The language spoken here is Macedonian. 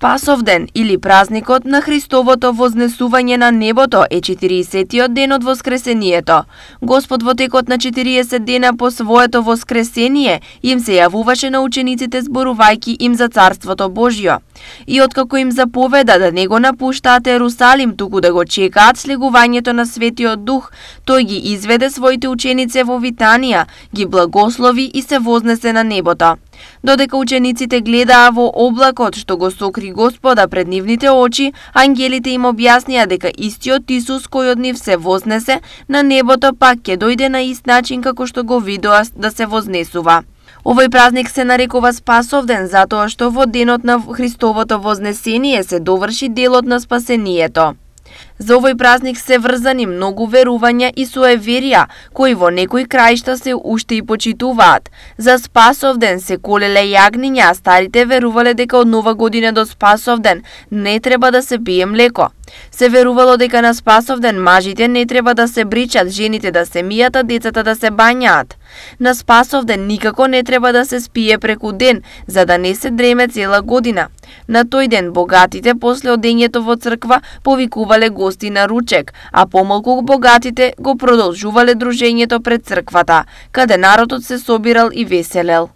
Спасовден или празникот на Христовото вознесување на небото е 40-тиот ден од воскресението. Господ во текот на 40 дена по своето воскресение им се јавуваше на учениците зборувајќи им за Царството Божјо. И откако им заповеда да не го напуштаат Ерусалим, туку да го чекаат слегувањето на Светиот Дух, тој ги изведе своите ученици во Витанија, ги благослови и се вознесе на небото. Додека учениците гледаа во облакот што го сокри Господа пред нивните очи, ангелите им објаснија дека истиот Исус кој од нив се вознесе на небото пак ќе дојде на ист начин како што го видоа да се вознесува. Овој празник се нарекува Спасовден затоа што во денот на Христовото вознесение се доврши делот на спасението. За овој празник се врзани многу верувања и суеверија, кои во некои краишта се уште и почитуваат. За Спасовден се колеле јагниња, а старите верувале дека од Нова година до Спасовден не треба да се пие млеко. Се верувало дека на Спасовден мажите не треба да се бричат, жените да се мијат, а децата да се бањаат. На Спасовден никако не треба да се спие преку ден, за да не се дреме цела година. На тој ден богатите после одењето во црква повикувале гости на ручек, а помалку богатите го продолжувале дружењето пред црквата, каде народот се собирал и веселел.